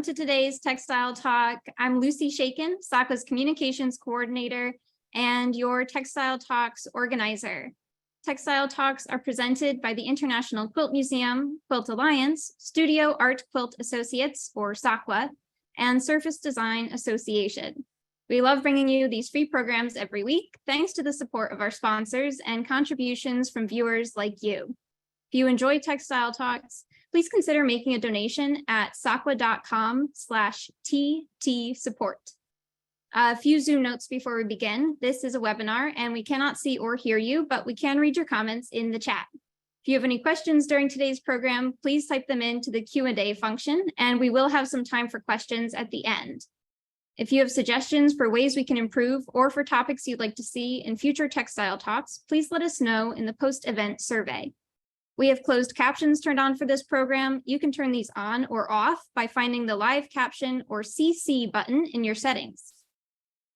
Welcome to today's Textile Talk. I'm Lucy Shakin, SAQA's Communications Coordinator and your Textile Talks organizer. Textile Talks are presented by the International Quilt Museum, Quilt Alliance, Studio Art Quilt Associates, or SAQA, and Surface Design Association. We love bringing you these free programs every week, thanks to the support of our sponsors and contributions from viewers like you. If you enjoy Textile Talks, please consider making a donation at saqua.com/TT support. A few Zoom notes before we begin. This is a webinar and we cannot see or hear you, but we can read your comments in the chat. If you have any questions during today's program, please type them into the Q&A function, and we will have some time for questions at the end. If you have suggestions for ways we can improve or for topics you'd like to see in future Textile Talks, please let us know in the post-event survey. We have closed captions turned on for this program. You can turn these on or off by finding the live caption or CC button in your settings.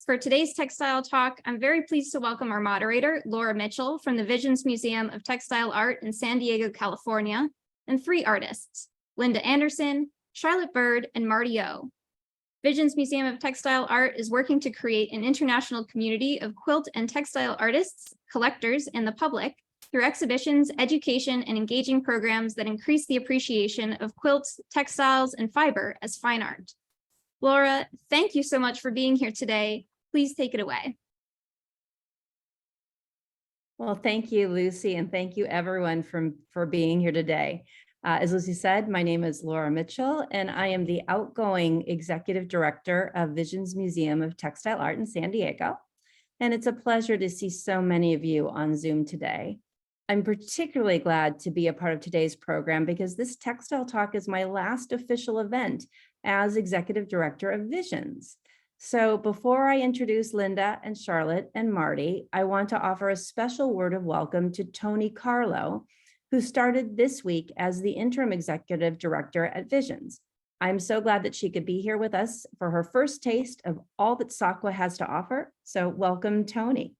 For today's Textile Talk, I'm very pleased to welcome our moderator, Laura Mitchell from the Visions Museum of Textile Art in San Diego, California, and three artists, Linda Anderson, Charlotte Bird, and Marty O. Visions Museum of Textile Art is working to create an international community of quilt and textile artists, collectors, and the public through exhibitions, education, and engaging programs that increase the appreciation of quilts, textiles, and fiber as fine art. Laura, thank you so much for being here today. Please take it away. Well, thank you, Lucy, and thank you everyone for being here today. As Lucy said, my name is Laura Mitchell, and I am the outgoing Executive Director of Visions Museum of Textile Art in San Diego. And it's a pleasure to see so many of you on Zoom today. I'm particularly glad to be a part of today's program because this Textile Talk is my last official event as Executive Director of Visions. So before I introduce Linda and Charlotte and Marty, I want to offer a special word of welcome to Tony Carlo, who started this week as the Interim Executive Director at Visions. I'm so glad that she could be here with us for her first taste of all that SAQA has to offer. So welcome, Tony.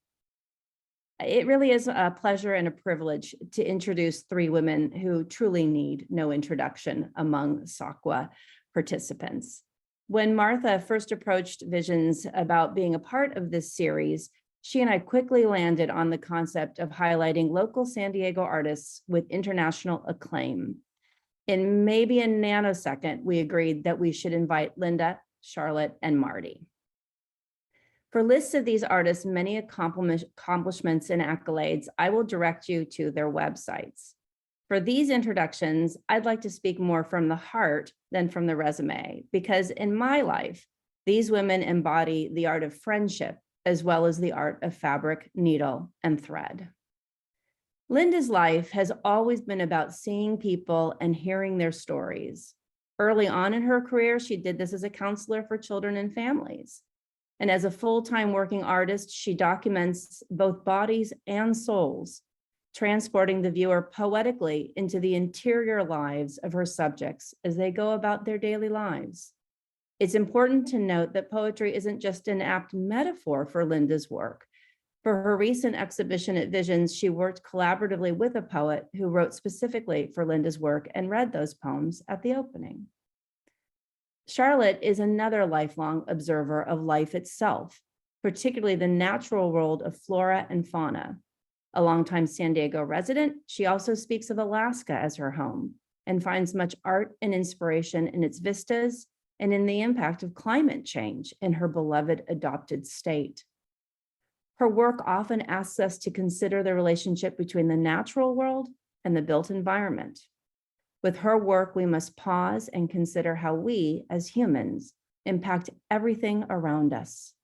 It really is a pleasure and a privilege to introduce three women who truly need no introduction among SAQA participants. When Martha first approached Visions about being a part of this series, she and I quickly landed on the concept of highlighting local San Diego artists with international acclaim. In maybe a nanosecond, we agreed that we should invite Linda, Charlotte, and Marty. For lists of these artists' many accomplishments and accolades, I will direct you to their websites. For these introductions, I'd like to speak more from the heart than from the resume, because in my life, these women embody the art of friendship, as well as the art of fabric, needle, and thread. Linda's life has always been about seeing people and hearing their stories. Early on in her career, she did this as a counselor for children and families. And as a full-time working artist, she documents both bodies and souls, transporting the viewer poetically into the interior lives of her subjects as they go about their daily lives. It's important to note that poetry isn't just an apt metaphor for Linda's work. For her recent exhibition at Visions, she worked collaboratively with a poet who wrote specifically for Linda's work and read those poems at the opening. Charlotte is another lifelong observer of life itself, particularly the natural world of flora and fauna. A longtime San Diego resident, she also speaks of Alaska as her home and finds much art and inspiration in its vistas and in the impact of climate change in her beloved adopted state. Her work often asks us to consider the relationship between the natural world and the built environment. With her work, we must pause and consider how we, as humans, impact everything around us.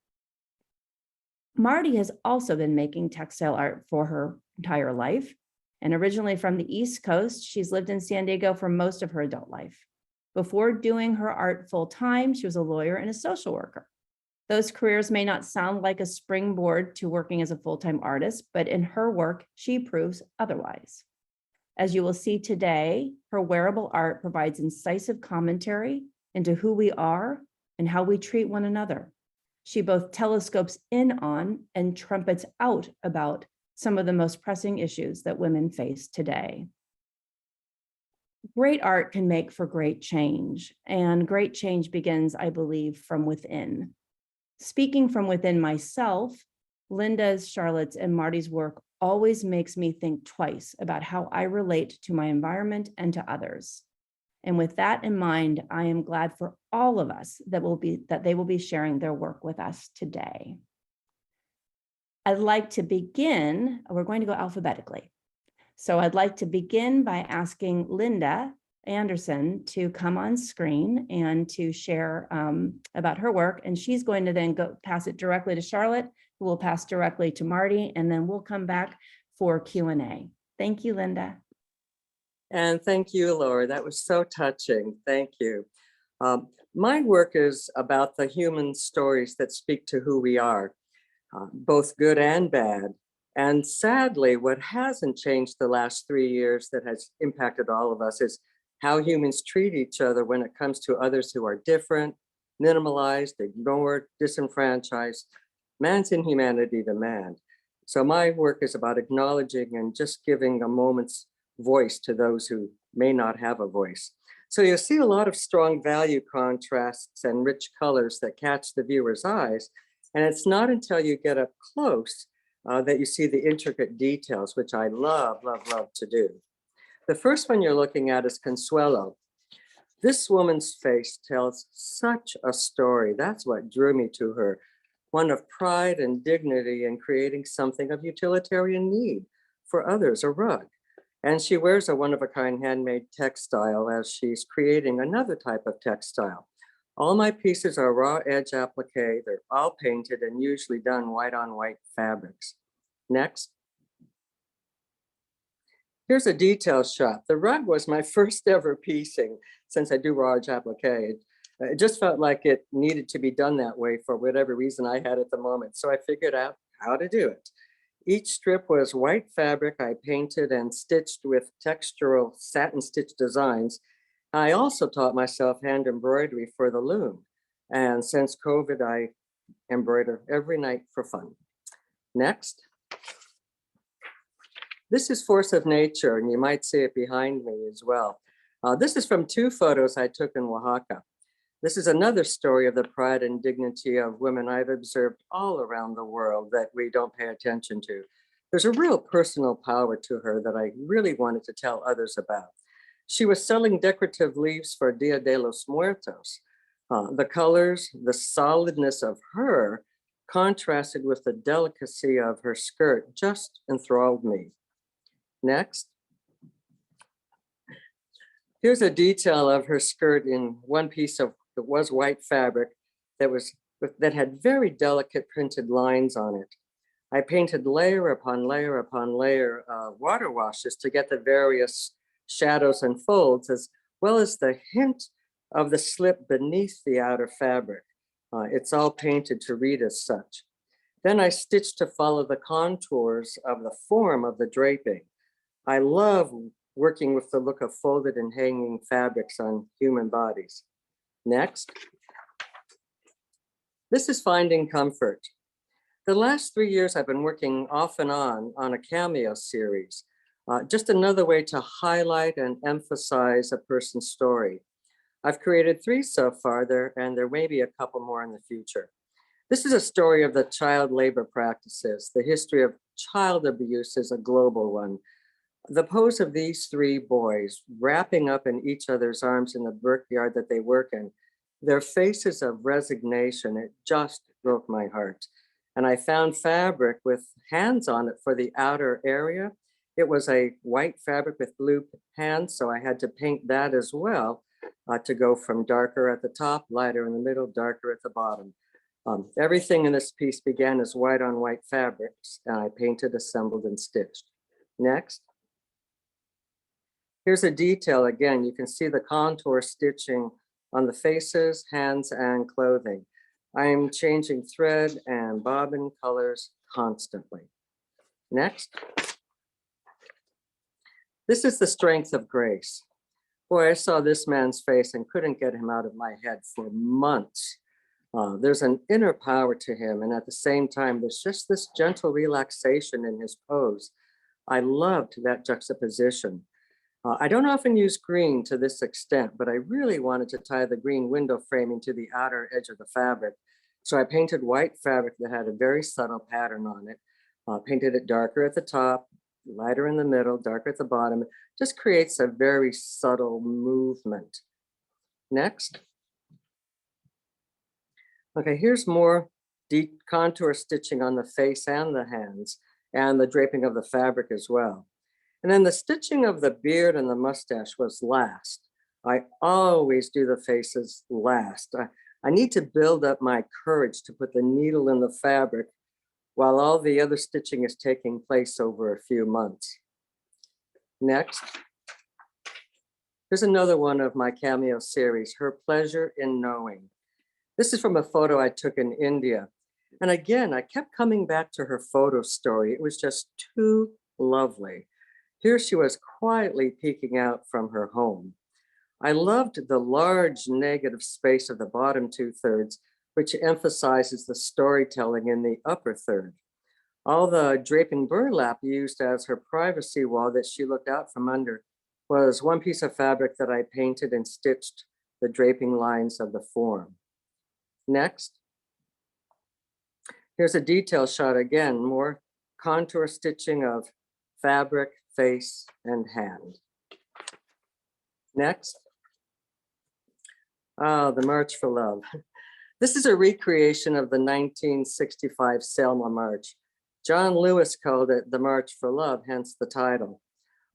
Marty has also been making textile art for her entire life, and originally from the East Coast, she's lived in San Diego for most of her adult life. Before doing her art full-time, she was a lawyer and a social worker. Those careers may not sound like a springboard to working as a full-time artist, but in her work, she proves otherwise. As you will see today, her wearable art provides incisive commentary into who we are and how we treat one another. She both telescopes in on and trumpets out about some of the most pressing issues that women face today. great art can make for great change, and great change begins, I believe, from within. Speaking from within myself, Linda's, Charlotte's, and Marty's work always makes me think twice about how I relate to my environment and to others. And with that in mind, I am glad for all of us that they will be sharing their work with us today. I'd like to begin, we're going to go alphabetically. So I'd like to begin by asking Linda Anderson to come on screen and to share about her work. And she's going to then go pass it directly to Charlotte, who will pass directly to Marty, and then we'll come back for Q&A. Thank you, Linda. And thank you, Laura. That was so touching. Thank you. My work is about the human stories that speak to who we are, both good and bad. And sadly, what hasn't changed the last 3 years that has impacted all of us is how humans treat each other when it comes to others who are different, minimalized, ignored, disenfranchised. Man's inhumanity to man. So my work is about acknowledging and just giving a moment's voice to those who may not have a voice. So you'll see a lot of strong value contrasts and rich colors that catch the viewer's eyes. And it's not until you get up close that you see the intricate details, which I love to do. The first one you're looking at is Consuelo. This woman's face tells such a story. That's what drew me to her. One of pride and dignity in creating something of utilitarian need for others, a rug. And she wears a one-of-a-kind handmade textile as she's creating another type of textile. All my pieces are raw edge applique. They're all painted and usually done white on white fabrics. Next. Here's a detail shot. The rug was my first ever piecing since I do raw edge applique. It just felt like it needed to be done that way for whatever reason I had at the moment. So I figured out how to do it. Each strip was white fabric I painted and stitched with textural satin stitch designs. I also taught myself hand embroidery for the loom. And since COVID, I embroider every night for fun. Next. This is Force of Nature, and you might see it behind me as well. This is from 2 photos I took in Oaxaca. This is another story of the pride and dignity of women I've observed all around the world that we don't pay attention to. There's a real personal power to her that I really wanted to tell others about. She was selling decorative leaves for Dia de los Muertos. The colors, the solidness of her contrasted with the delicacy of her skirt just enthralled me. Next. Here's a detail of her skirt in one piece of, it was white fabric that had very delicate printed lines on it. I painted layer upon layer upon layer water washes to get the various shadows and folds, as well as the hint of the slip beneath the outer fabric. It's all painted to read as such. Then I stitched to follow the contours of the form of the draping. I love working with the look of folded and hanging fabrics on human bodies. Next. This is Finding Comfort. The last 3 years I've been working off and on a cameo series, just another way to highlight and emphasize a person's story. I've created 3 so far, and there may be a couple more in the future. This is a story of the child labor practices. The history of child abuse is a global one. The pose of these 3 boys wrapping up in each other's arms in the brickyard that they work in, their faces of resignation, it just broke my heart. And I found fabric with hands on it for the outer area. It was a white fabric with blue hands, so I had to paint that as well to go from darker at the top, lighter in the middle, darker at the bottom. Everything in this piece began as white on white fabrics, and I painted, assembled, and stitched. Next. Here's a detail again. You can see the contour stitching on the faces, hands, and clothing. I'm changing thread and bobbin colors constantly. Next. This is The Strength of Grace. Boy, I saw this man's face and couldn't get him out of my head for months. There's an inner power to him, and at the same time, there's just this gentle relaxation in his pose. I loved that juxtaposition. I don't often use green to this extent, but I really wanted to tie the green window framing to the outer edge of the fabric. So I painted white fabric that had a very subtle pattern on it, painted it darker at the top, lighter in the middle, darker at the bottom. Just creates a very subtle movement. Next. Okay, here's more deep contour stitching on the face and the hands, and the draping of the fabric as well. And then the stitching of the beard and the mustache was last. I always do the faces last. I need to build up my courage to put the needle in the fabric while all the other stitching is taking place over a few months. Next. Here's another one of my cameo series, Her Pleasure in Knowing. This is from a photo I took in India. And again, I kept coming back to her photo story. It was just too lovely. Here she was quietly peeking out from her home. I loved the large negative space of the bottom 2/3, which emphasizes the storytelling in the upper third. All the draping burlap used as her privacy wall that she looked out from under was one piece of fabric that I painted and stitched the draping lines of the form. Next. Here's a detail shot again, more contour stitching of fabric, face, and hand. Next. Oh, the March for Love. This is a recreation of the 1965 Selma March. John Lewis called it the March for Love, hence the title.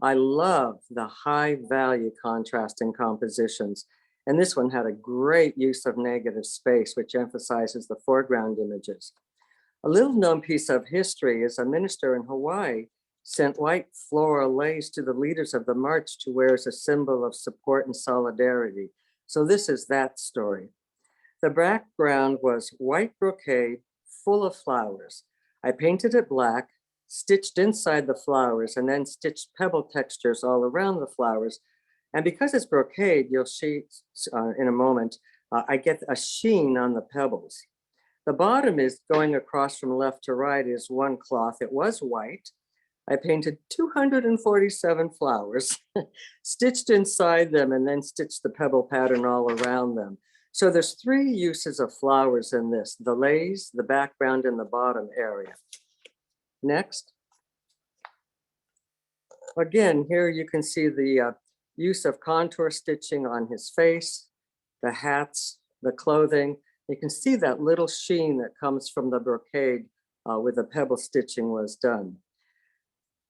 I love the high value contrast in compositions, and this one had a great use of negative space, which emphasizes the foreground images. A little known piece of history is a minister in Hawaii sent white floral lace to the leaders of the march to wear as a symbol of support and solidarity. So this is that story. The background was white brocade full of flowers. I painted it black, stitched inside the flowers, and then stitched pebble textures all around the flowers. And because it's brocade, you'll see in a moment, I get a sheen on the pebbles. The bottom is going across from left to right is one cloth. It was white. I painted 247 flowers, stitched inside them, and then stitched the pebble pattern all around them. So there's 3 uses of flowers in this, the lace, the background, and the bottom area. Next. Again, here you can see the use of contour stitching on his face, the hats, the clothing. You can see that little sheen that comes from the brocade where the pebble stitching was done.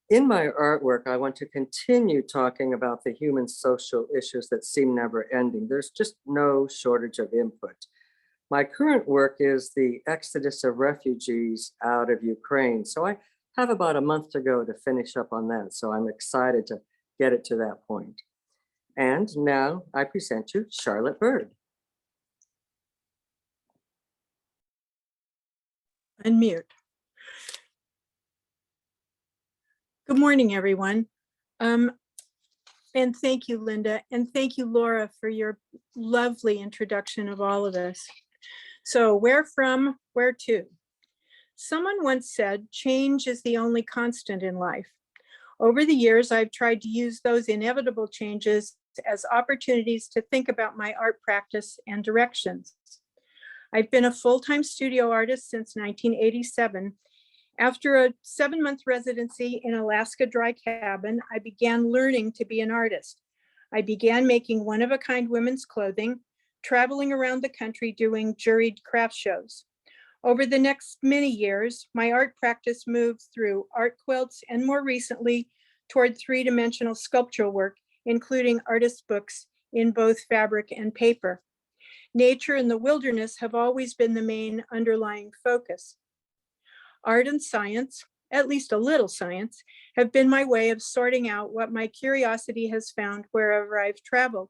In my artwork, I want to continue talking about the human social issues that seem never ending. There's just no shortage of input. My current work is the exodus of refugees out of Ukraine. So I have about a month to go to finish up on that. So I'm excited to get it to that point. And now I present you Charlotte Bird. Unmute. Good morning, everyone. And thank you, Linda, and thank you, Laura, for your lovely introduction of all of us. So where from, where to? Someone once said, change is the only constant in life. Over the years, I've tried to use those inevitable changes as opportunities to think about my art practice and directions. I've been a full-time studio artist since 1987. After a 7-month residency in Alaska dry cabin, I began learning to be an artist. I began making one-of-a-kind women's clothing, traveling around the country doing juried craft shows. Over the next many years, my art practice moved through art quilts and more recently toward 3-dimensional sculptural work, including artist books in both fabric and paper. Nature and the wilderness have always been the main underlying focus. Art and science, at least a little science, have been my way of sorting out what my curiosity has found wherever I've traveled.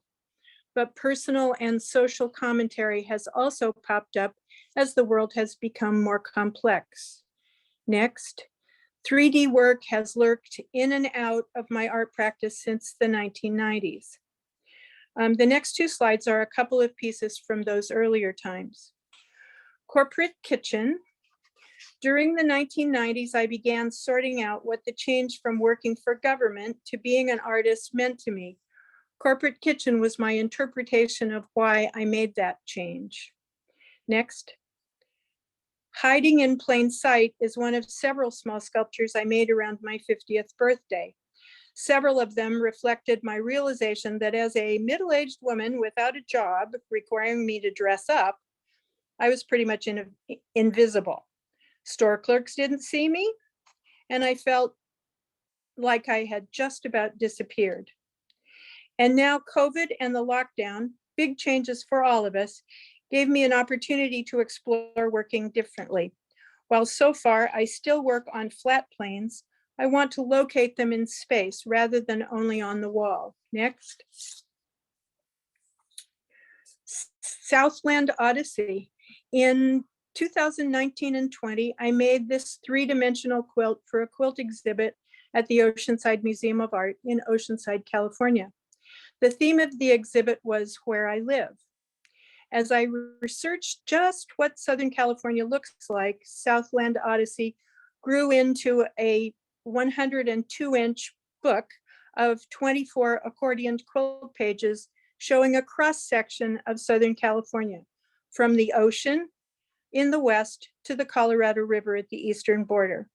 But personal and social commentary has also popped up as the world has become more complex. Next, 3D work has lurked in and out of my art practice since the 1990s. The next 2 slides are a couple of pieces from those earlier times. Corporate kitchen. During the 1990s, I began sorting out what the change from working for government to being an artist meant to me. Corporate kitchen was my interpretation of why I made that change. Next. Hiding in plain sight is one of several small sculptures I made around my 50th birthday. Several of them reflected my realization that as a middle-aged woman without a job requiring me to dress up, I was pretty much invisible. Store clerks didn't see me, and I felt like I had just about disappeared. And now COVID and the lockdown, big changes for all of us, gave me an opportunity to explore working differently. While so far I still work on flat planes, I want to locate them in space rather than only on the wall. Next. Southland Odyssey. In 2019 and 20, I made this three-dimensional quilt for a quilt exhibit at the Oceanside Museum of Art in Oceanside, California. The theme of the exhibit was Where I Live. As I researched just what Southern California looks like, Southland Odyssey grew into a 102-inch book of 24 accordioned quilt pages showing a cross-section of Southern California, from the ocean in the west to the Colorado River at the eastern border.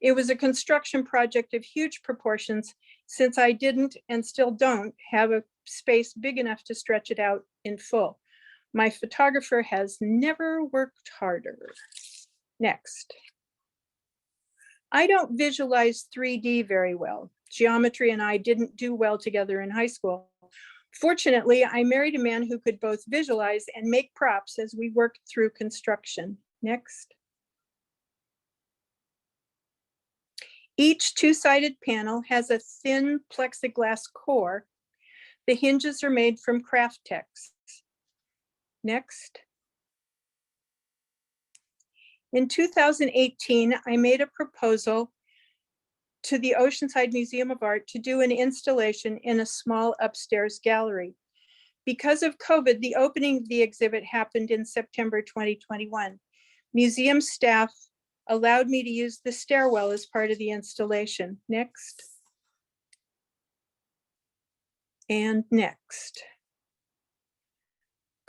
It was a construction project of huge proportions since I didn't and still don't have a space big enough to stretch it out in full. My photographer has never worked harder. Next. I don't visualize 3D very well. Geometry and I didn't do well together in high school. Fortunately, I married a man who could both visualize and make props as we worked through construction. Next. Each two-sided panel has a thin plexiglass core. The hinges are made from craft text. Next. In 2018, I made a proposal to the Oceanside Museum of Art to do an installation in a small upstairs gallery. Because of COVID, the opening of the exhibit happened in September 2021. Museum staff allowed me to use the stairwell as part of the installation. Next. And next.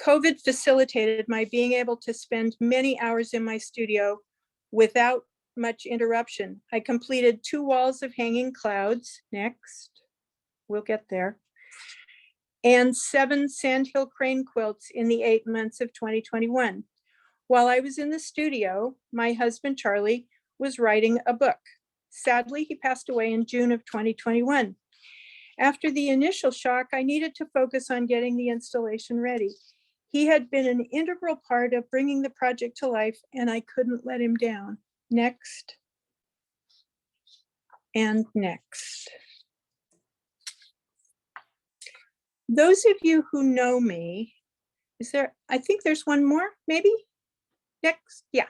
COVID facilitated my being able to spend many hours in my studio without much interruption. I completed 2 walls of hanging clouds. Next, we'll get there. And 7 sandhill crane quilts in the 8 months of 2021. While I was in the studio, my husband, Charlie, was writing a book. Sadly, he passed away in June of 2021. After the initial shock, I needed to focus on getting the installation ready. He had been an integral part of bringing the project to life, and I couldn't let him down. Next. And next. Those of you who know me, is there, I think there's one more, maybe? Next, yeah.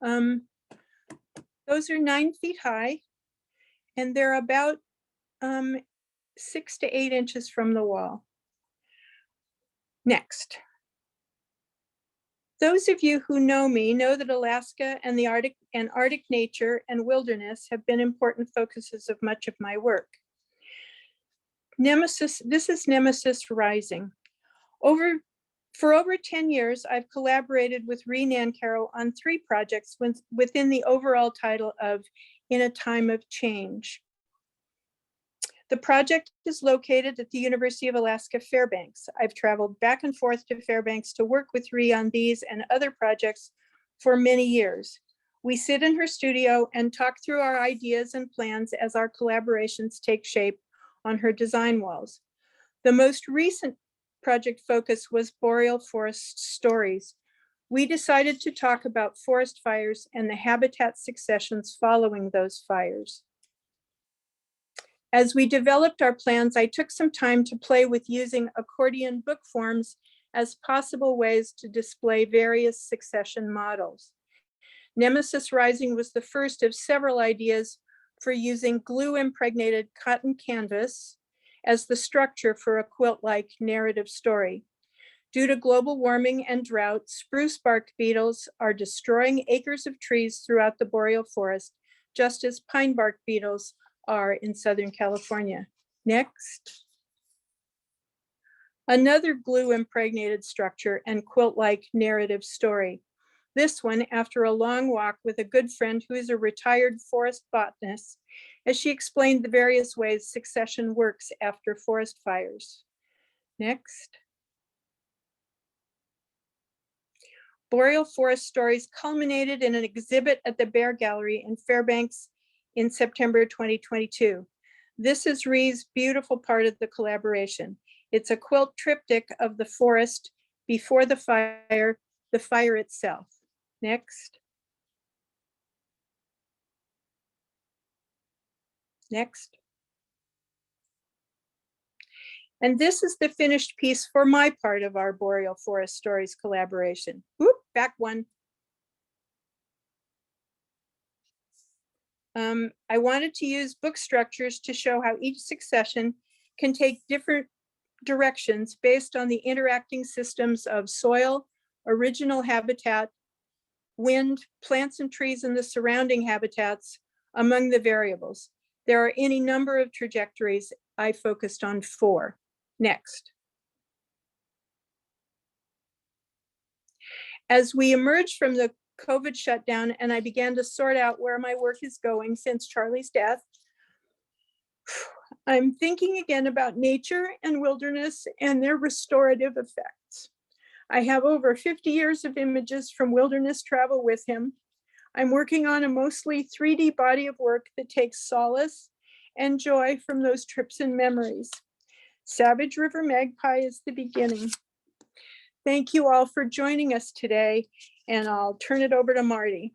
Those are 9 feet high, and they're about 6 to 8 inches from the wall. Next. Those of you who know me know that Alaska and the Arctic nature and wilderness have been important focuses of much of my work. Nemesis, this is Nemesis Rising. For over 10 years, I've collaborated with Ree Nancarrow on 3 projects within the overall title of In a Time of Change. The project is located at the University of Alaska Fairbanks. I've traveled back and forth to Fairbanks to work with Ree on these and other projects for many years. We sit in her studio and talk through our ideas and plans as our collaborations take shape on her design walls. The most recent project focus was Boreal Forest Stories. We decided to talk about forest fires and the habitat successions following those fires. As we developed our plans, I took some time to play with using accordion book forms as possible ways to display various succession models. Nemesis Rising was the first of several ideas for using glue-impregnated cotton canvas as the structure for a quilt-like narrative story. Due to global warming and drought, spruce bark beetles are destroying acres of trees throughout the boreal forest, just as pine bark beetles are in Southern California. Next. Another glue impregnated structure and quilt-like narrative story. This one after a long walk with a good friend who is a retired forest botanist, as she explained the various ways succession works after forest fires. Next. Boreal Forest Stories culminated in an exhibit at the Bear Gallery in Fairbanks in September 2022. This is Ree's beautiful part of the collaboration. It's a quilt triptych of the forest before the fire itself. Next. Next. And this is the finished piece for my part of our Boreal Forest Stories collaboration. Whoop, back one. I wanted to use book structures to show how each succession can take different directions based on the interacting systems of soil, original habitat, wind, plants and trees in the surrounding habitats, among the variables. There are any number of trajectories. I focused on 4. Next. As we emerged from the COVID shutdown and I began to sort out where my work is going since Charlie's death, I'm thinking again about nature and wilderness and their restorative effects. I have over 50 years of images from wilderness travel with him. I'm working on a mostly 3D body of work that takes solace and joy from those trips and memories. Savage River Magpie is the beginning. Thank you all for joining us today, and I'll turn it over to Marty.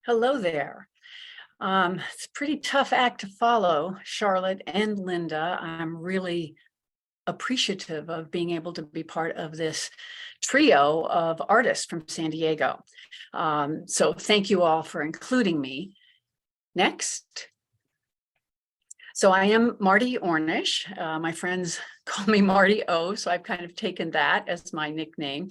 Hello there. It's a pretty tough act to follow, Charlotte and Linda. I'm really appreciative of being able to be part of this trio of artists from San Diego. So thank you all for including me. Next. So I am Marty Ornish. My friends call me Marty O, so I've kind of taken that as my nickname.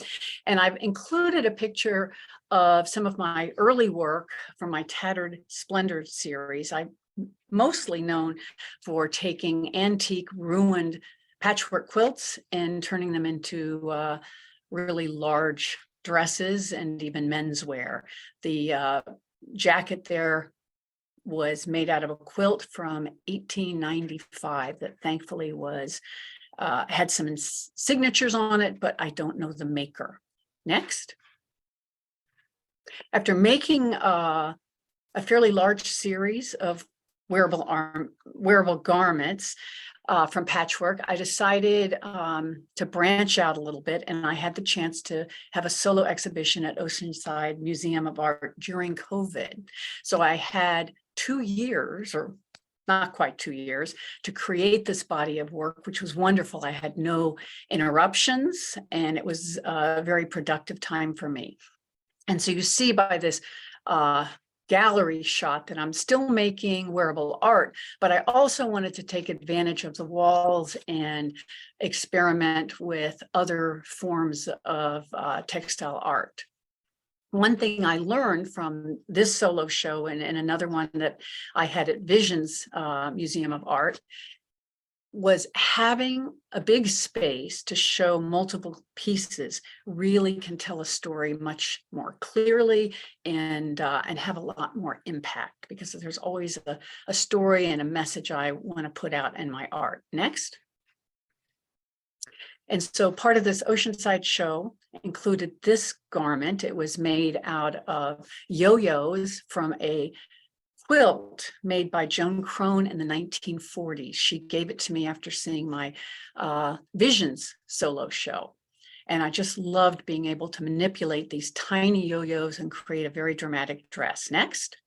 And I've included a picture of some of my early work from my Tattered Splendor series. I'm mostly known for taking antique, ruined patchwork quilts and turning them into really large dresses and even menswear. The jacket there was made out of a quilt from 1895 that thankfully was had some signatures on it, but I don't know the maker. Next. After making a fairly large series of wearable garments from patchwork, I decided to branch out a little bit, and I had the chance to have a solo exhibition at Oceanside Museum of Art during COVID. So I had 2 years, or not quite 2 years, to create this body of work, which was wonderful. I had no interruptions, and it was a very productive time for me. And so you see by this gallery shot that I'm still making wearable art, but I also wanted to take advantage of the walls and experiment with other forms of textile art. One thing I learned from this solo show and another one that I had at Visions Museum of Art was having a big space to show multiple pieces really can tell a story much more clearly and have a lot more impact, because there's always a story and a message I want to put out in my art. Next. And so part of this Oceanside show included this garment. It was made out of yo-yos from a quilt made by Joan Crone in the 1940s. She gave it to me after seeing my Visions solo show. And I just loved being able to manipulate these tiny yo-yos and create a very dramatic dress. Next.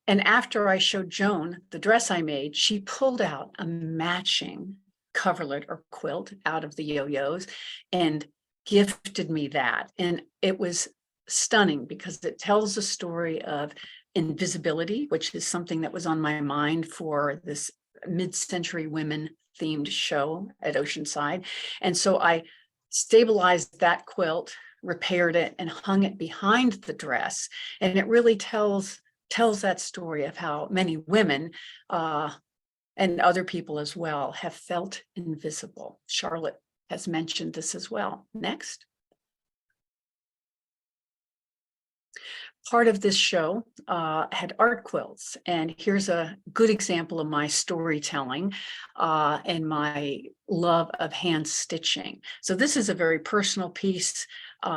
And after I showed Joan the dress I made, she pulled out a matching coverlet or quilt out of the yo-yos and gifted me that. And it was stunning because it tells the story of invisibility, which is something that was on my mind for this mid-century women themed show at Oceanside. And so I stabilized that quilt, repaired it, and hung it behind the dress. And it really tells that story of how many women and other people as well have felt invisible. Charlotte has mentioned this as well. Next. Part of this show had art quilts, and here's a good example of my storytelling and my love of hand stitching. So this is a very personal piece.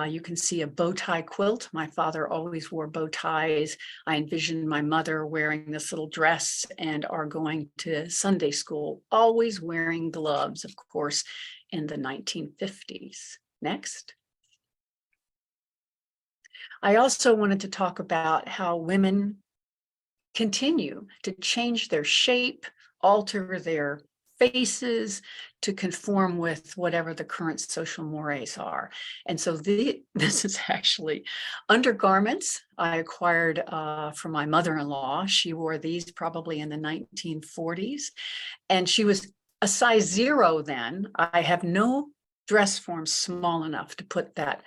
You can see a bow tie quilt. My father always wore bow ties. I envisioned my mother wearing this little dress and are going to Sunday school, always wearing gloves, of course, in the 1950s. Next. I also wanted to talk about how women continue to change their shape, alter their faces to conform with whatever the current social mores are. And so this is actually undergarments I acquired from my mother-in-law. She wore these probably in the 1940s, and she was a size 0 then. I have no dress form small enough to put that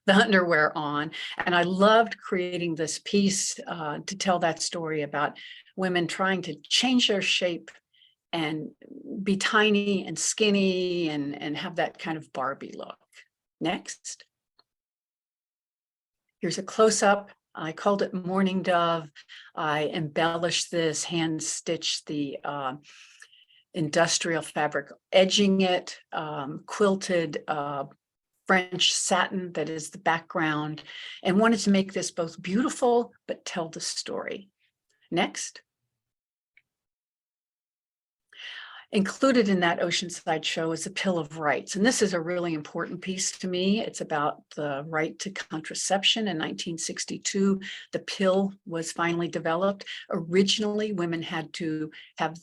the underwear on. And I loved creating this piece to tell that story about women trying to change their shape and be tiny and skinny and have that kind of Barbie look. Next. Here's a close-up. I called it Morning Dove. I embellished this, hand stitched the industrial fabric, edging it, quilted French satin that is the background, and wanted to make this both beautiful but tell the story. Next. Included in that Oceanside show is a Pill of Rights, and this is a really important piece to me. It's about the right to contraception. In 1962, the pill was finally developed. Originally, women had to have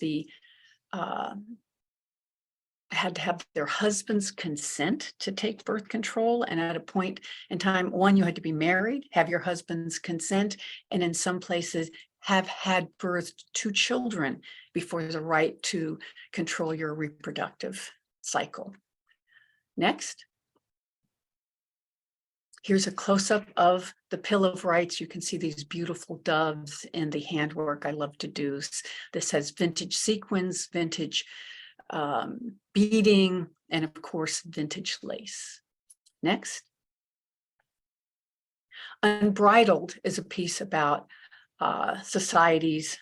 their husband's consent to take birth control. And at a point in time, one, you had to be married, have your husband's consent, and in some places have had birthed 2 children before the right to control your reproductive cycle. Next. Here's a close-up of the Pill of Rights. You can see these beautiful doves in the handwork I love to do. This has vintage sequins, vintage beading, and of course, vintage lace. Next. Unbridled is a piece about society's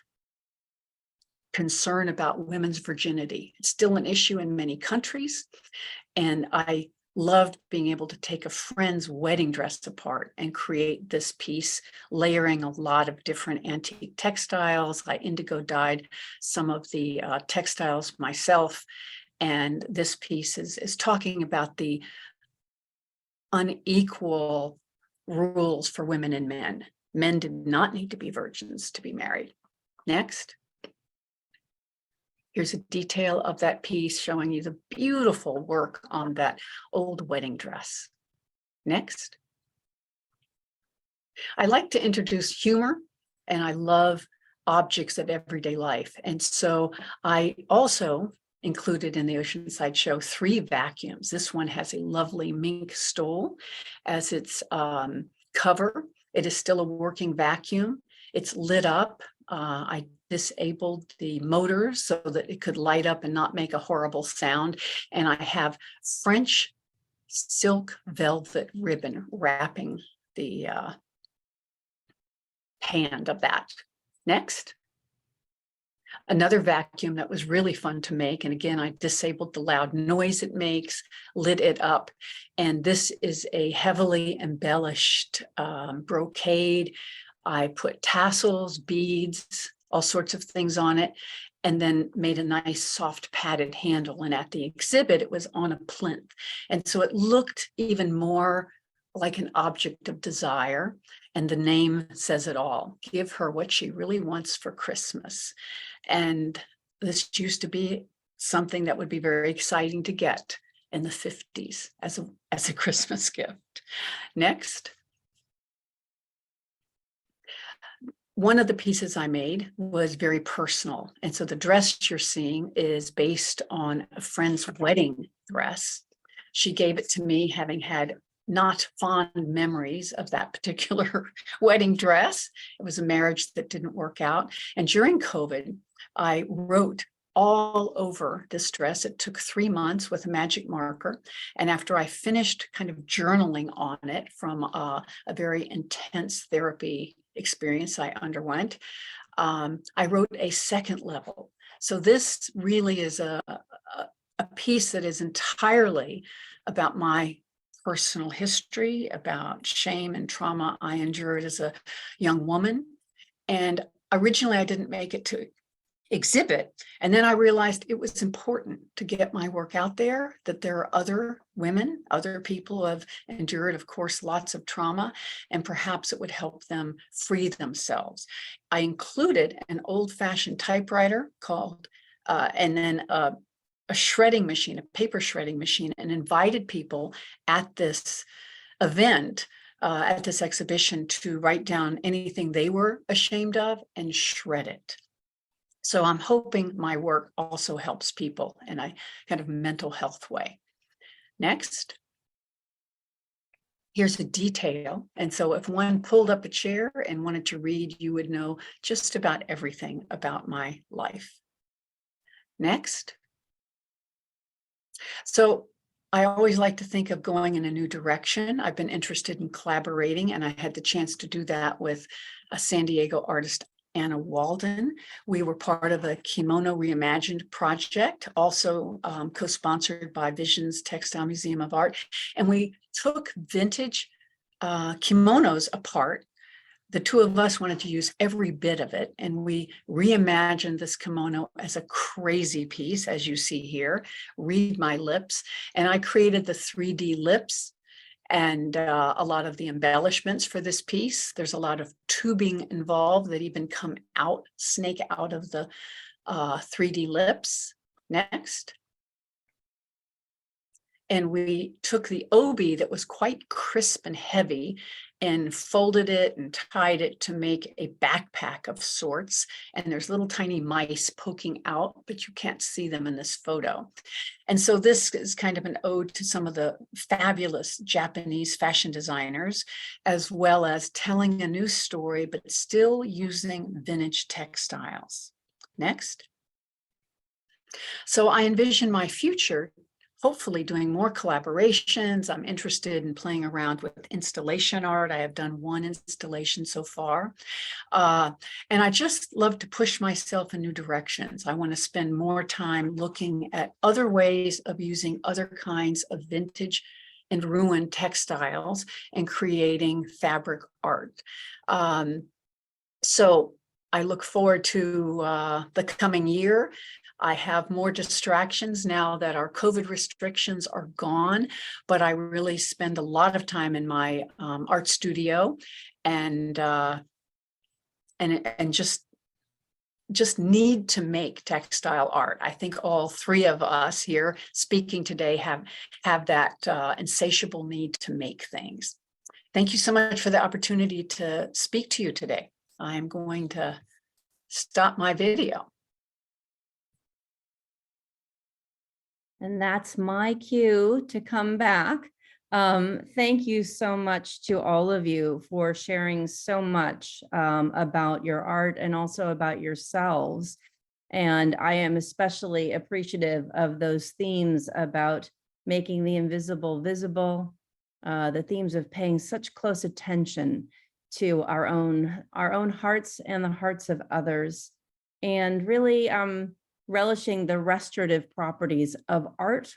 concern about women's virginity. It's still an issue in many countries, and I loved being able to take a friend's wedding dress apart and create this piece, layering a lot of different antique textiles. I indigo dyed some of the textiles myself, and this piece is talking about the unequal rules for women and men. Men did not need to be virgins to be married. Next. Here's a detail of that piece showing you the beautiful work on that old wedding dress. Next. I like to introduce humor, and I love objects of everyday life. And so I also included in the Oceanside show 3 vacuums. This one has a lovely mink stole as its cover. It is still a working vacuum. It's lit up. I disabled the motor so that it could light up and not make a horrible sound. And I have French silk velvet ribbon wrapping the hand of that. Next. Another vacuum that was really fun to make. And again, I disabled the loud noise it makes, lit it up. And this is a heavily embellished brocade. I put tassels, beads, all sorts of things on it, and then made a nice soft padded handle. And at the exhibit, it was on a plinth. And so it looked even more like an object of desire. And the name says it all. Give her what she really wants for Christmas. And this used to be something that would be very exciting to get in the 50s as a Christmas gift. Next. one of the pieces I made was very personal. And so the dress you're seeing is based on a friend's wedding dress. She gave it to me having had not fond memories of that particular wedding dress. It was a marriage that didn't work out. And during COVID, I wrote all over this dress. It took 3 months with a magic marker. And after I finished kind of journaling on it from a very intense therapy experience I underwent, I wrote a second level. So this really is a piece that is entirely about my personal history, about shame and trauma I endured as a young woman. And originally I didn't make it to exhibit. And then I realized it was important to get my work out there, that there are other women, other people who have endured, of course, lots of trauma, and perhaps it would help them free themselves. I included an old-fashioned typewriter called, and then a shredding machine, a paper shredding machine, and invited people at this event, at this exhibition, to write down anything they were ashamed of and shred it. So I'm hoping my work also helps people in a kind of mental health way. Next. Here's a detail. And so if one pulled up a chair and wanted to read, you would know just about everything about my life. Next. So I always like to think of going in a new direction. I've been interested in collaborating, and I had the chance to do that with a San Diego artist, Anna Walden. We were part of a Kimono Reimagined project, also co-sponsored by Vision's Textile Museum of Art. And we took vintage kimonos apart. The two of us wanted to use every bit of it, and we reimagined this kimono as a crazy piece, as you see here. Read my lips. And I created the 3D lips and a lot of the embellishments for this piece. There's a lot of tubing involved that even come out, snake out of the 3D lips. Next. And we took the obi that was quite crisp and heavy and folded it and tied it to make a backpack of sorts. And there's little tiny mice poking out, but you can't see them in this photo. And so this is kind of an ode to some of the fabulous Japanese fashion designers, as well as telling a new story, but still using vintage textiles. Next. So I envision my future hopefully doing more collaborations. I'm interested in playing around with installation art. I have done one installation so far. And I just love to push myself in new directions. I want to spend more time looking at other ways of using other kinds of vintage and ruined textiles and creating fabric art. So I look forward to the coming year. I have more distractions now that our COVID restrictions are gone, but I really spend a lot of time in my art studio and just need to make textile art. I think all three of us here speaking today have that insatiable need to make things. Thank you so much for the opportunity to speak to you today. I'm going to stop my video. And that's my cue to come back. Thank you so much to all of you for sharing so much about your art and also about yourselves. And I am especially appreciative of those themes about making the invisible visible, the themes of paying such close attention to our own hearts and the hearts of others, and really relishing the restorative properties of art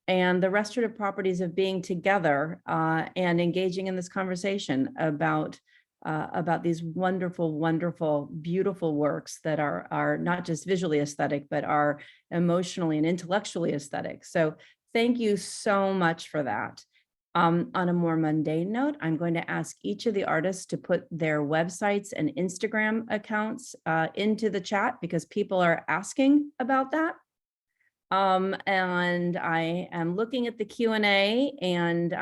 and the restorative properties of being together and engaging in this conversation about these wonderful, wonderful, beautiful works that are not just visually aesthetic, but are emotionally and intellectually aesthetic. So thank you so much for that. On a more mundane note, I'm going to ask each of the artists to put their websites and Instagram accounts into the chat because people are asking about that. And I am looking at the Q&A, and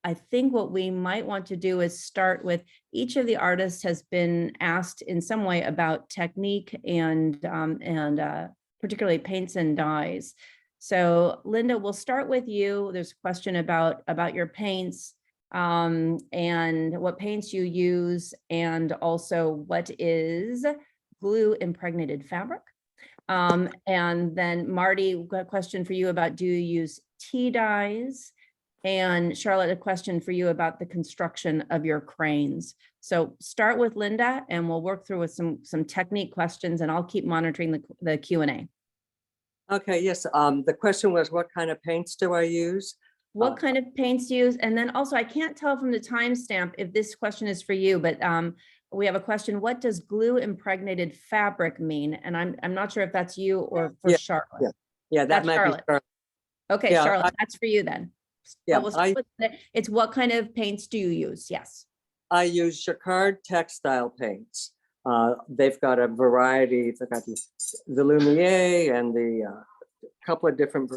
I think what we might want to do is start with each of the artists has been asked in some way about technique and particularly paints and dyes. So Linda, we'll start with you. There's a question about your paints and what paints you use, and also what is glue impregnated fabric. And then Marty, we've got a question for you about, do you use tea dyes? And Charlotte, a question for you about the construction of your cranes. So start with Linda and we'll work through with some technique questions, and I'll keep monitoring the Q&A. Okay, yes. The question was, what kind of paints do I use? What kind of paints do you use? And then also, I can't tell from the timestamp if this question is for you, but we have a question. What does glue impregnated fabric mean? And I'm not sure if that's you or for Charlotte. Yeah, that That's might Charlotte. be Charlotte. Okay, Yeah, Charlotte, that's for you then. Yeah, But we'll start with it's what kind of paints do you use? Yes. I use Jacquard textile paints. They've got a variety. They've got the Lumiere and the couple of different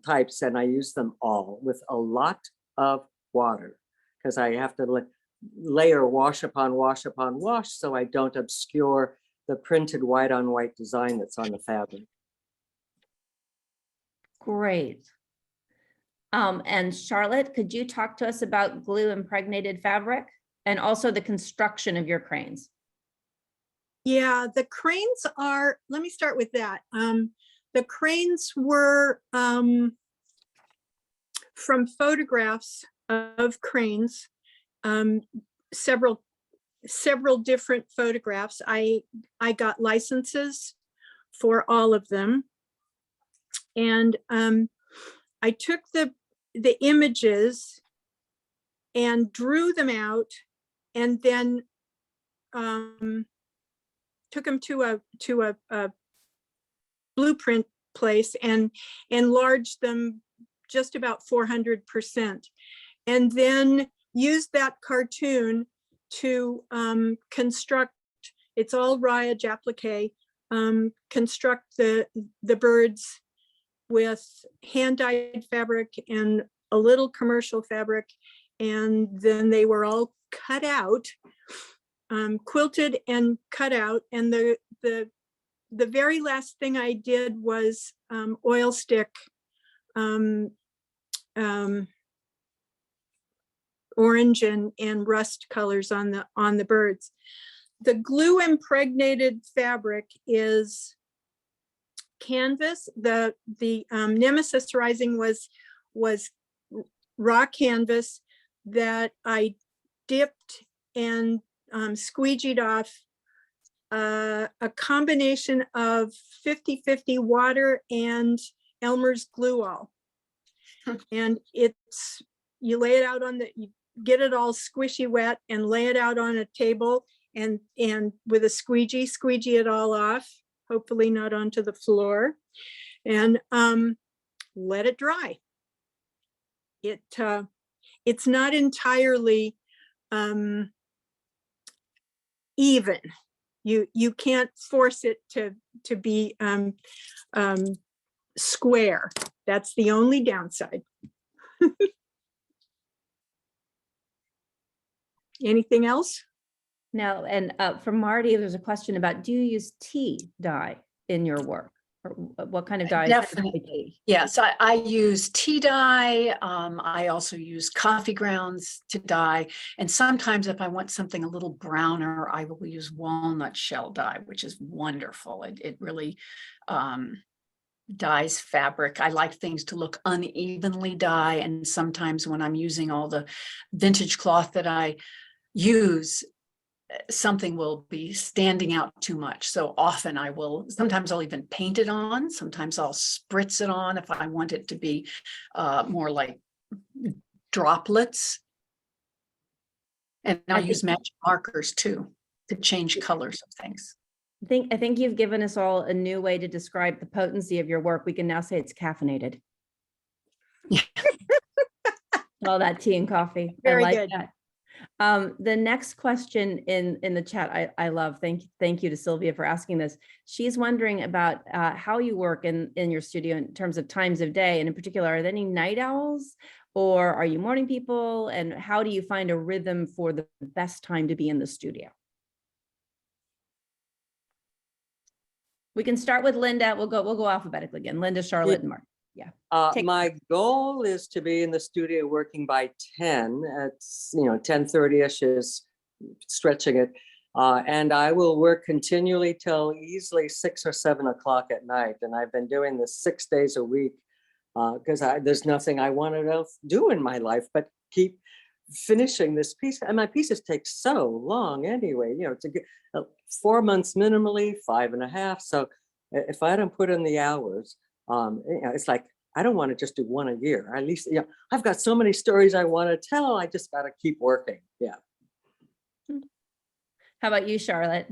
types, and I use them all with a lot of water because I have to layer wash upon wash upon wash so I don't obscure the printed white on white design that's on the fabric. Great. And Charlotte, could you talk to us about glue impregnated fabric and also the construction of your cranes? Yeah, the cranes are, let me start with that. The cranes were from photographs of cranes, several different photographs. I got licenses for all of them. And I took the images and drew them out, and then took them to a blueprint place and enlarged them just about 400%, and then used that cartoon to construct. It's all raillage applique. Construct the birds with hand-dyed fabric and a little commercial fabric, and then they were all cut out, quilted and cut out. And the very last thing I did was oil stick orange and rust colors on the birds. The glue impregnated fabric is canvas. The Nemesis Rising was raw canvas that I dipped and squeegeed off a combination of 50-50 water and Elmer's glue all. And it's, you lay it out you get it all squishy wet and lay it out on a table and with a squeegee it all off, hopefully not onto the floor, and let it dry. It's not entirely even. You can't force it to be square. That's the only downside. Anything else? No, and from Marty, there's a question about, do you use tea dye in your work? Or what kind of dye? Definitely. Yes, I use tea dye. I also use coffee grounds to dye. And sometimes if I want something a little browner, I will use walnut shell dye, which is wonderful. It really dyes fabric. I like things to look unevenly dye. And sometimes when I'm using all the vintage cloth that I use, something will be standing out too much. So often sometimes I'll even paint it on. Sometimes I'll spritz it on if I want it to be more like droplets. And I'll use magic markers too, to change colors of things. I think you've given us all a new way to describe the potency of your work. We can now say it's caffeinated. Yeah. All that tea and coffee. Very I like good. that. The next question in the chat, I love. Thank you to Sylvia for asking this. She's wondering about how you work in your studio in terms of times of day, and in particular, are there any night owls or are you morning people? And how do you find a rhythm for the best time to be in the studio? We can start with Linda. We'll go alphabetically again. Linda, Charlotte, and Mark. Take- My goal is to be in the studio working by 10. It's 10:30ish is stretching it, and I will work continually till easily 6 or 7 o'clock at night. And I've been doing this 6 days a week because there's nothing I wanted to do in my life but keep finishing this piece. And my pieces take so long anyway. To get 4 months minimally, 5.5. So if I don't put in the hours, it's like I don't want to just do one a year. At least, I've got so many stories I want to tell. I just got to keep working. Yeah. How about you, Charlotte?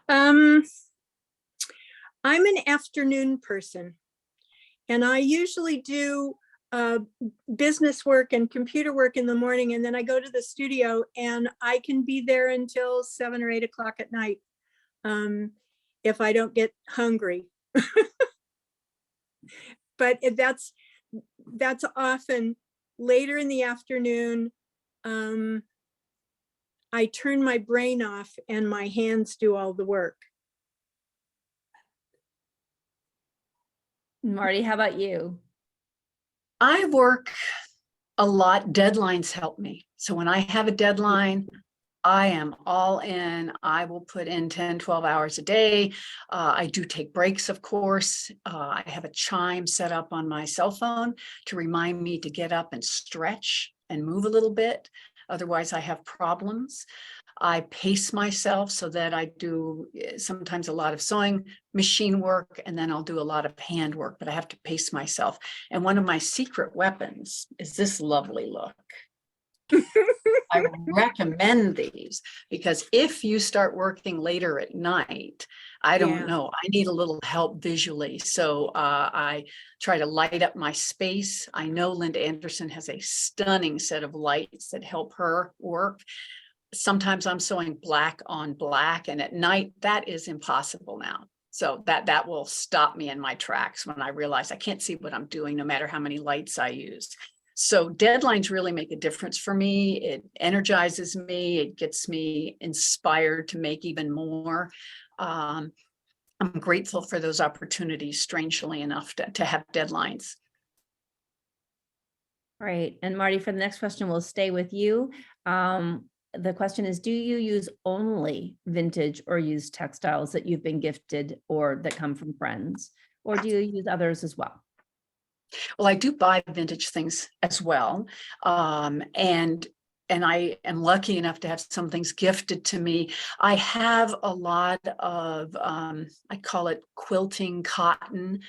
I'm an afternoon person, and I usually do business work and computer work in the morning, and then I go to the studio and I can be there until 7 or 8 o'clock at night if I don't get hungry. But that's often later in the afternoon. I turn my brain off and my hands do all the work. Marty, how about you? I work a lot. Deadlines help me. So when I have a deadline, I am all in. I will put in 10, 12 hours a day. I do take breaks, of course. I have a chime set up on my cell phone to remind me to get up and stretch and move a little bit. Otherwise, I have problems. I pace myself so that I do sometimes a lot of sewing machine work, and then I'll do a lot of hand work, but I have to pace myself. And one of my secret weapons is this lovely look. I recommend these because if you start working later at night, I don't know, I need a little help visually. So I try to light up my space. I know Linda Anderson has a stunning set of lights that help her work. Sometimes I'm sewing black on black, and at night that is impossible now. So that will stop me in my tracks when I realize I can't see what I'm doing, no matter how many lights I use. So deadlines really make a difference for me. It energizes me. It gets me inspired to make even more. I'm grateful for those opportunities, strangely enough, to have deadlines. Right. And Marty, for the next question, we'll stay with you. The question is, do you use only vintage or used textiles that you've been gifted or that come from friends? Or do you use others as well? Well, I do buy vintage things as well. And I am lucky enough to have some things gifted to me. I have a lot of, I call it quilting cotton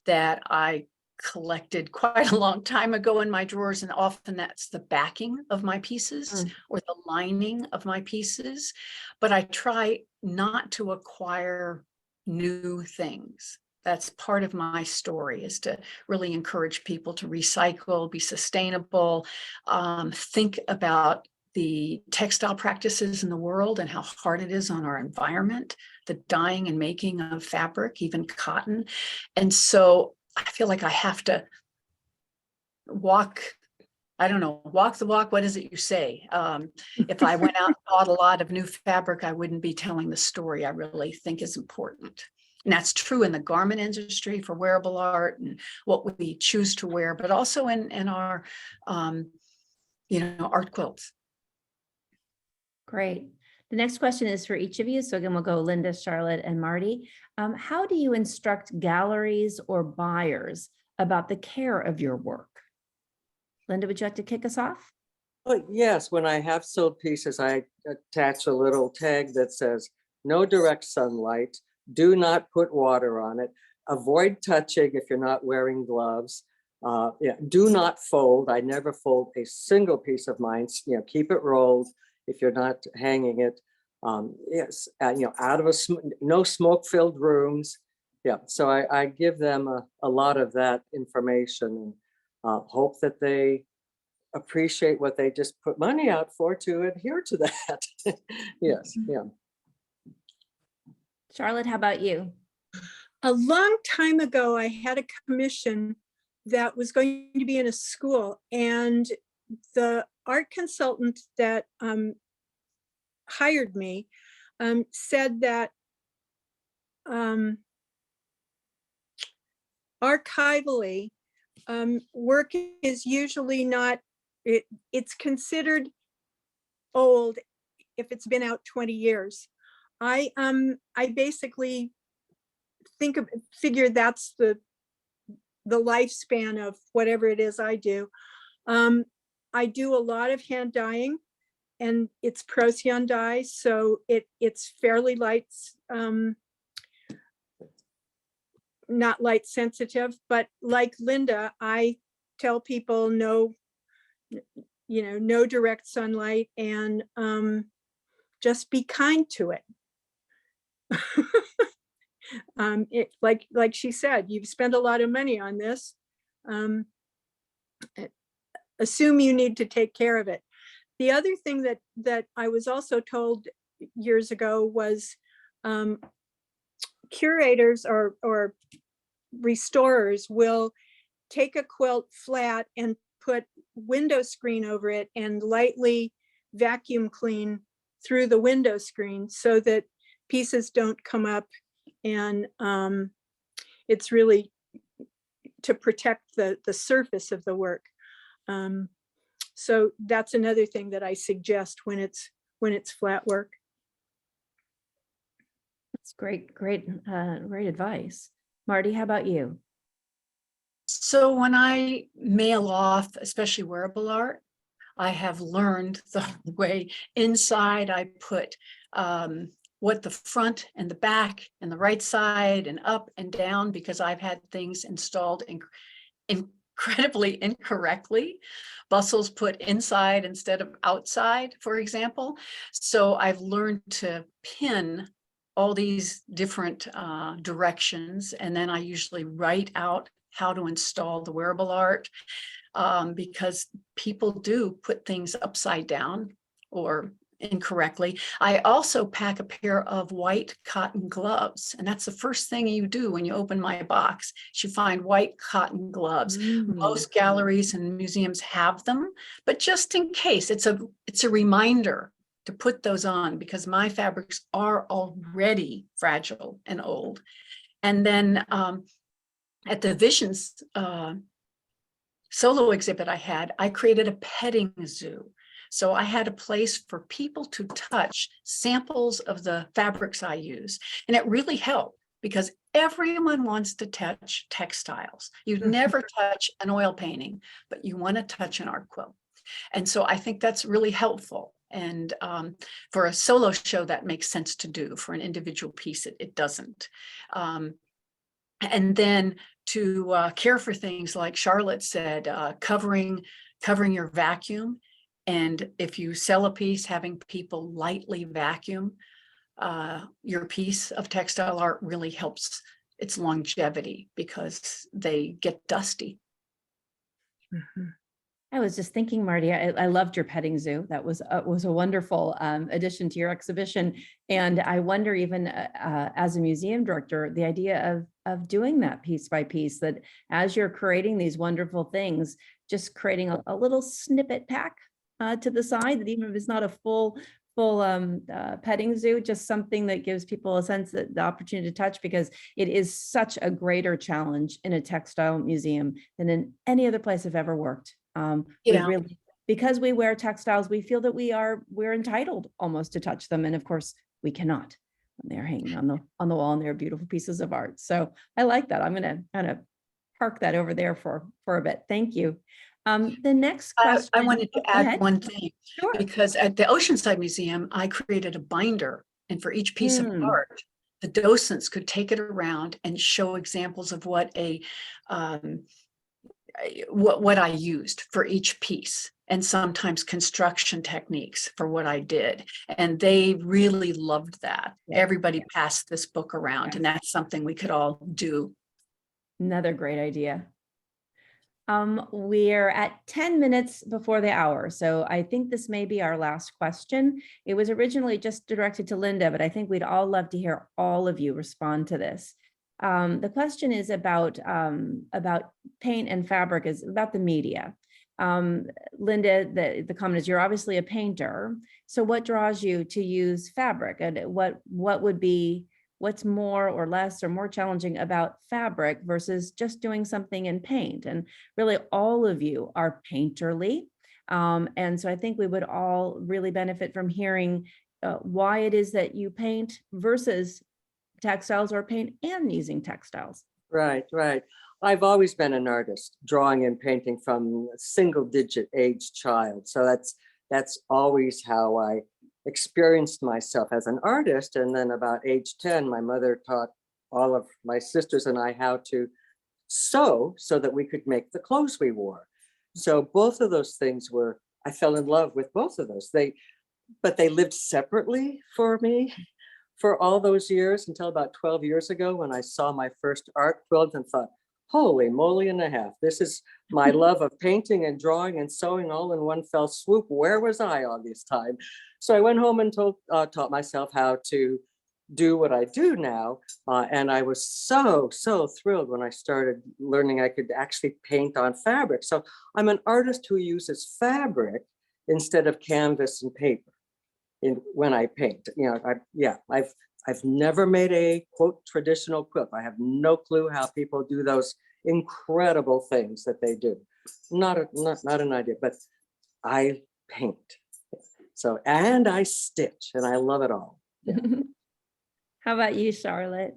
that I collected quite a long time ago in my drawers. And often that's the backing of my pieces or the lining of my pieces. But I try not to acquire new things. That's part of my story, is to really encourage people to recycle, be sustainable, think about the textile practices in the world and how hard it is on our environment, the dyeing and making of fabric, even cotton. And so I feel like I have to walk the walk. What is it you say? If I went out and bought a lot of new fabric, I wouldn't be telling the story I really think is important. And that's true in the garment industry for wearable art and what we choose to wear, but also in our, art quilts. Great. The next question is for each of you. So again, we'll go Linda, Charlotte, and Marty. How do you instruct galleries or buyers about the care of your work? Linda, would you like to kick us off? Well, yes, when I have sewed pieces, I attach a little tag that says, no direct sunlight, do not put water on it, avoid touching if you're not wearing gloves, do not fold. I never fold a single piece of mine, keep it rolled if you're not hanging it. Out of no smoke-filled rooms. Yeah, so I give them a lot of that information and hope that they appreciate what they just put money out for to adhere to that. Yes, yeah. Charlotte, how about you? A long time ago, I had a commission that was going to be in a school, and the art consultant that hired me said that archivally, work is usually not, it's considered old if it's been out 20 years. I basically figure that's the lifespan of whatever it is I do. I do a lot of hand dyeing, and it's Procyon dye, so it's fairly light, not light sensitive, but like Linda, I tell people no, no direct sunlight, and just be kind to it. Like she said, you've spent a lot of money on this. Assume you need to take care of it. The other thing that I was also told years ago was curators or restorers will take a quilt flat and put window screen over it and lightly vacuum clean through the window screen so that pieces don't come up, and it's really to protect the surface of the work. So that's another thing that I suggest when it's flat work. That's great advice. Marty, how about you? So when I mail off, especially wearable art, I have learned the way inside I put what the front and the back and the right side and up and down, because I've had things installed incredibly incorrectly. Bustles put inside instead of outside, for example. So I've learned to pin all these different directions, and then I usually write out how to install the wearable art, because people do put things upside down or incorrectly. I also pack a pair of white cotton gloves, and that's the first thing you do when you open my box. You find white cotton gloves. Most galleries and museums have them, but just in case, it's a reminder to put those on, because my fabrics are already fragile and old. And then at the Visions solo exhibit I created a petting zoo. So I had a place for people to touch samples of the fabrics I use. And it really helped, because everyone wants to touch textiles. You'd never touch an oil painting, but you want to touch an art quilt. And so I think that's really helpful. And for a solo show, that makes sense to do. For an individual piece, it doesn't. And then to care for things like Charlotte said, covering your vacuum. And if you sell a piece, having people lightly vacuum your piece of textile art really helps its longevity, because they get dusty. I was just thinking, Marty, I loved your petting zoo. That was a wonderful addition to your exhibition. And I wonder, even as a museum director, the idea of doing that piece by piece, that as you're creating these wonderful things, just creating a little snippet pack to the side, that even if it's not a full petting zoo, just something that gives people a sense that the opportunity to touch, because it is such a greater challenge in a textile museum than in any other place I've ever worked. We really, because we wear textiles, we feel that we're entitled almost to touch them, and of course we cannot when they're hanging on the wall and they're beautiful pieces of art. So I like that. I'm going to kind of park that over there for a bit. Thank you. The next question. I wanted to add one thing, Sure. because at the Oceanside Museum, I created a binder, and for each piece of art, the docents could take it around and show examples of what I used for each piece, and sometimes construction techniques for what I did. And they really loved that. Everybody passed this book around, and that's something we could all do. Another great idea. We're at 10 minutes before the hour, so I think this may be our last question. It was originally just directed to Linda, but I think we'd all love to hear all of you respond to this. The question is about paint and fabric, is about the media. Linda, the comment is, you're obviously a painter. So what draws you to use fabric, and what's more or less or more challenging about fabric versus just doing something in paint? And really all of you are painterly. And so I think we would all really benefit from hearing why it is that you paint versus textiles, or paint and using textiles. Right, right. I've always been an artist, drawing and painting from a single-digit age child. So that's always how I experienced myself as an artist. And then about age 10, my mother taught all of my sisters and I how to sew so that we could make the clothes we wore. So both of those things I fell in love with both of those. But they lived separately for me for all those years until about 12 years ago, when I saw my first art quilt and thought, holy moly and a half, this is my love of painting and drawing and sewing all in one fell swoop. Where was I all this time? So I went home and taught myself how to do what I do now. And I was so thrilled when I started learning I could actually paint on fabric. So I'm an artist who uses fabric instead of canvas and paper when I paint. I've never made a quote traditional quilt. I have no clue how people do those incredible things that they do. Not an idea, but I paint. So, and I stitch, and I love it all. Yeah. How about you, Charlotte?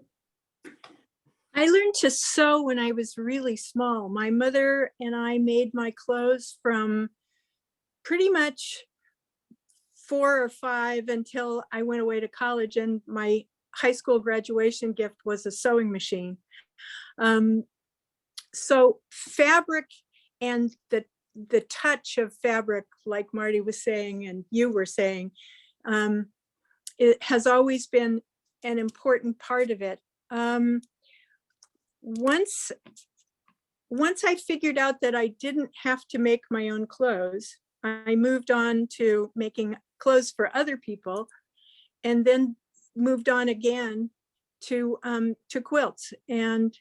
I learned to sew when I was really small. My mother and I made my clothes from pretty much 4 or 5 until I went away to college, and my high school graduation gift was a sewing machine. So fabric and the touch of fabric, like Marty was saying and you were saying, it has always been an important part of it. Once I figured out that I didn't have to make my own clothes, I moved on to making clothes for other people, and then moved on again to quilts. And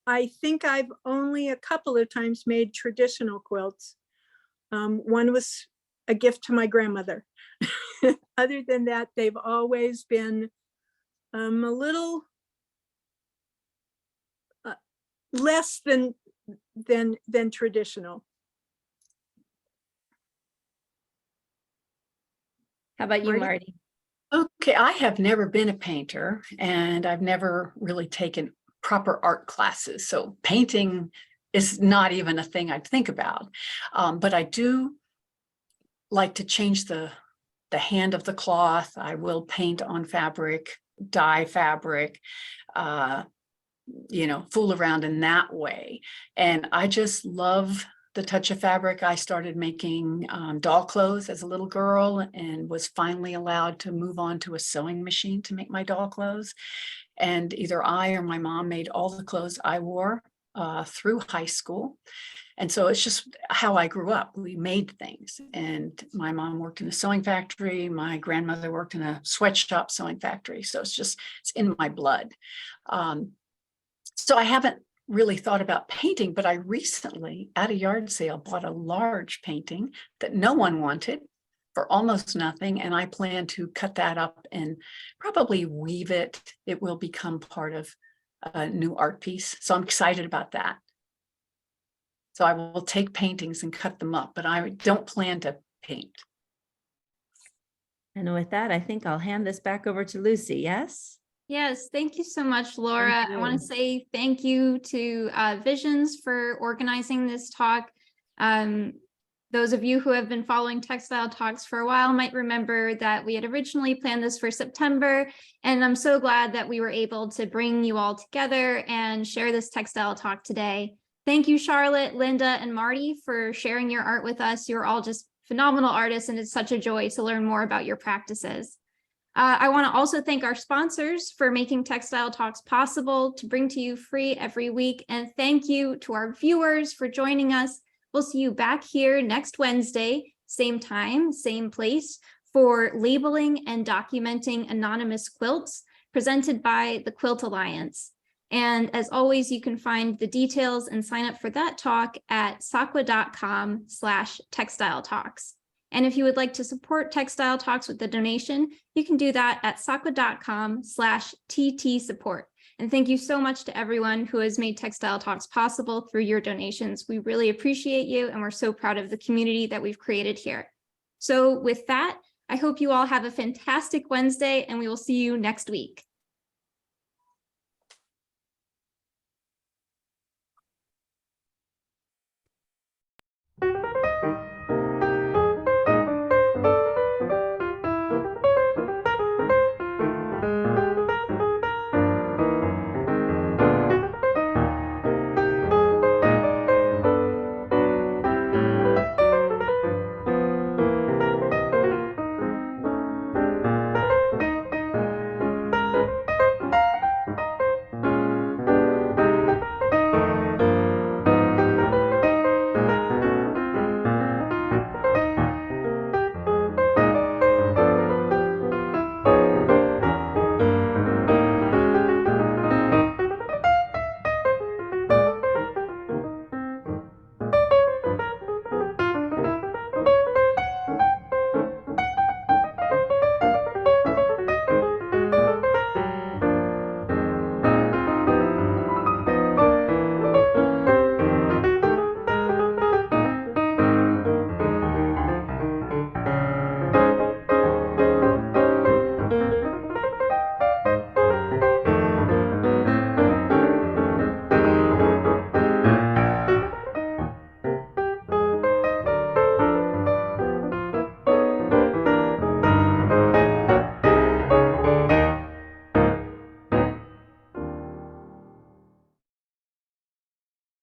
I think I've only a couple of times made traditional quilts. One was a gift to my grandmother. Other than that, they've always been a little less than traditional. How about you, Marty? Okay, I have never been a painter, and I've never really taken proper art classes. So painting is not even a thing I'd think about. But I do like to change the hand of the cloth. I will paint on fabric, dye fabric, fool around in that way. And I just love the touch of fabric. I started making doll clothes as a little girl, and was finally allowed to move on to a sewing machine to make my doll clothes. And either I or my mom made all the clothes I wore through high school. And so it's just how I grew up. We made things, and my mom worked in a sewing factory. My grandmother worked in a sweatshop sewing factory. So it's in my blood. So I haven't really thought about painting, but I recently at a yard sale bought a large painting that no one wanted for almost nothing. And I plan to cut that up and probably weave it. It will become part of a new art piece. So I'm excited about that. So I will take paintings and cut them up, but I don't plan to paint. And with that, I think I'll hand this back over to Lucy. Yes? Yes, thank you so much, Laura. I want to say thank you to Visions for organizing this talk. Those of you who have been following Textile Talks for a while might remember that we had originally planned this for September, and I'm so glad that we were able to bring you all together and share this Textile Talk today. Thank you, Charlotte, Linda, and Marty, for sharing your art with us. You're all just phenomenal artists, and it's such a joy to learn more about your practices. I want to also thank our sponsors for making Textile Talks possible to bring to you free every week. And thank you to our viewers for joining us. We'll see you back here next Wednesday, same time, same place, for labeling and documenting anonymous quilts, presented by the Quilt Alliance. And as always, you can find the details and sign up for that talk at SAQA.com/textile talks. And if you would like to support Textile Talks with a donation, you can do that at SAQA.com/TT support. And thank you so much to everyone who has made Textile Talks possible through your donations. We really appreciate you, and we're so proud of the community that we've created here. So with that, I hope you all have a fantastic Wednesday, and we will see you next week.